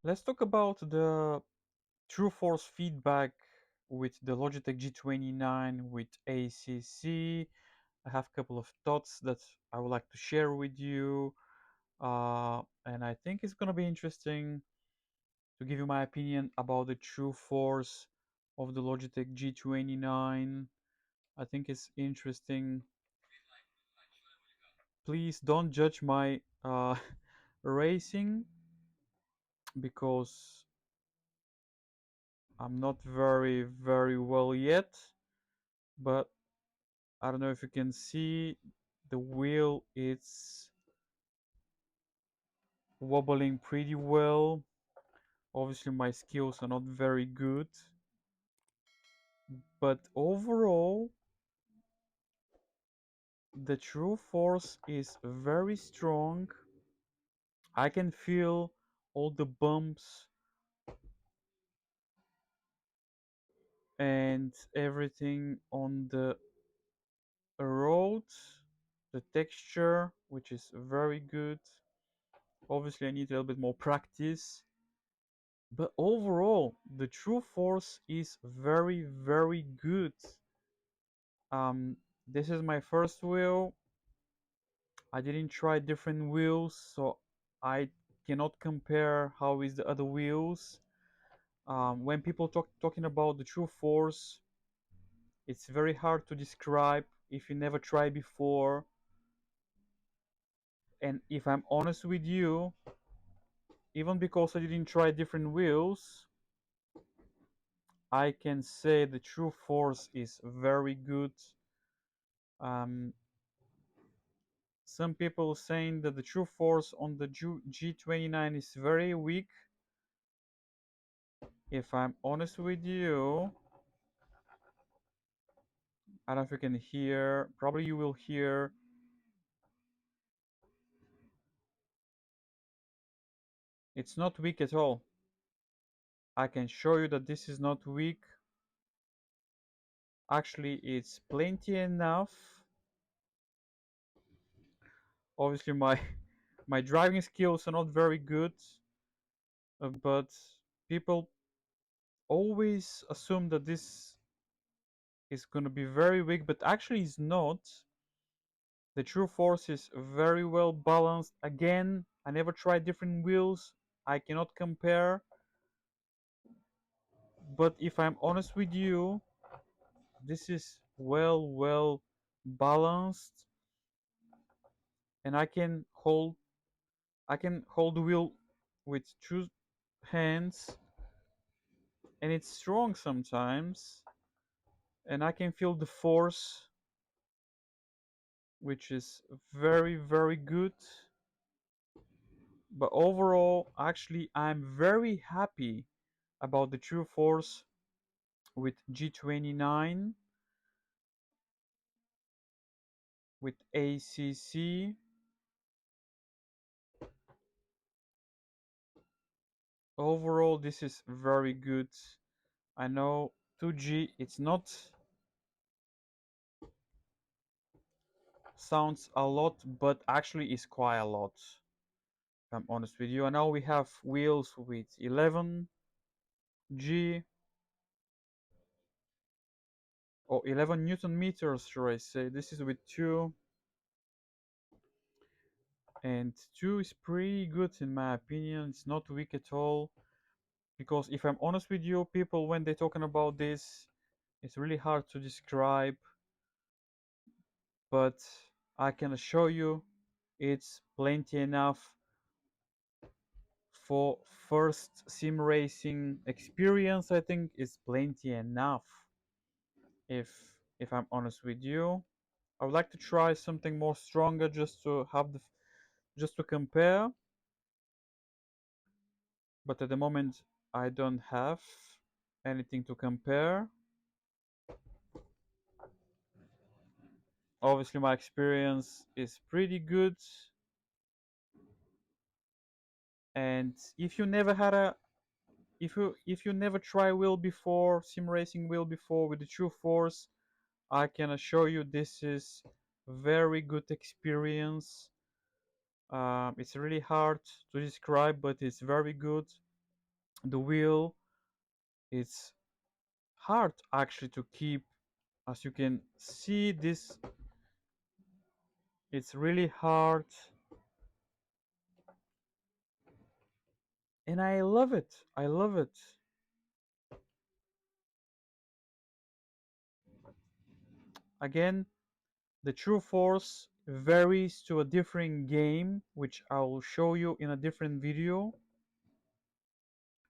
Let's talk about the true force feedback with the Logitech G29 with ACC. I have a couple of thoughts that I would like to share with you, and I think it's gonna be interesting to give you my opinion about the true force of the Logitech G29. I think it's interesting. Please don't judge my racing because I'm not very well yet, but I don't know if you can see the wheel, it's wobbling pretty well. Obviously my skills are not very good, but overall the true force is very strong. I can feel all the bumps and everything on the road, the texture, which is very good. Obviously I need a little bit more practice, but overall the true force is very good. um this is my first wheel. I didn't try different wheels, so I cannot compare how is the other wheels. When people talking about the true force, it's very hard to describe if you never tried before. And if I'm honest with you, even because I didn't try different wheels, I can say the true force is very good. um, some people saying that the true force on the G29 is very weak. If I'm honest with you, I don't know if you can hear, probably you will hear, it's not weak at all. I can show you that this is not weak. Actually, it's plenty enough. Obviously my my driving skills are not very good, but people always assume that this is going to be very weak, but actually it's not. The true force is very well balanced. Again, I never tried different wheels, I cannot compare, but if I'm honest with you, this is well balanced, and I can hold the wheel with two hands, and it's strong sometimes, and I can feel the force, which is very good. But overall, actually, I'm very happy about the true force with G29 with ACC. Overall, this is very good. I know 2G, it's not sounds a lot, but actually is quite a lot, if I'm honest with you. And now we have wheels with 11G or 11 Newton meters, should I say. This is with 2, and 2 is pretty good in my opinion. It's not weak at all, because if I'm honest with you, people, when they're talking about this, it's really hard to describe, but I can assure you it's plenty enough for first sim racing experience. I think it's plenty enough. if if I'm honest with you, I would like to try something more stronger just to have just to compare, but at the moment I don't have anything to compare. Obviously my experience is pretty good, and if you never had a if you never try wheel before, sim racing wheel before with the true force, I can assure you this is very good experience. It's really hard to describe, but it's very good. the wheel is hard actually to keep. As you can see, this it's really hard, and I love it. I love it. Again, the true force varies to a different game, which I will show you in a different video.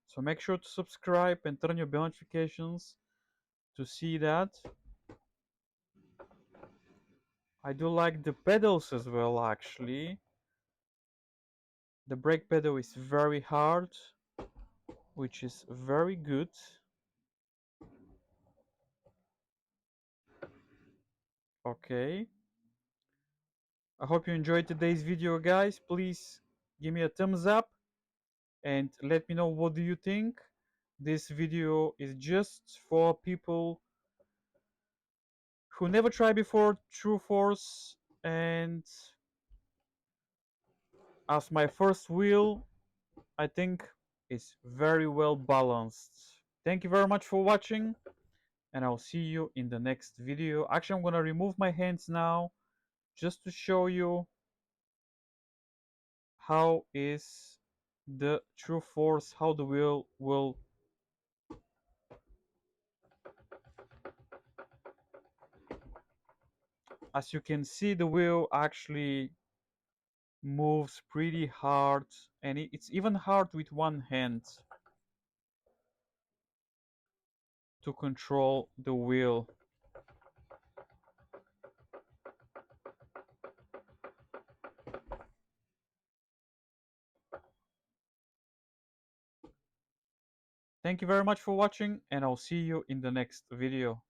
So make sure to subscribe and turn your bell notifications to see that. I do like the pedals as well, actually. The brake pedal is very hard, which is very good. Okay. I hope you enjoyed today's video, guys. Please give me a thumbs up and let me know what do you think. This video is just for people who never tried before True Force, and as my first wheel, I think it's very well balanced. Thank you very much for watching, and I'll see you in the next video. Actually, I'm gonna remove my hands now just to show you how is the True Force, how the wheel will, as you can see, the wheel actually moves pretty hard, and it's even hard with one hand to control the wheel. Thank you very much for watching, and I'll see you in the next video.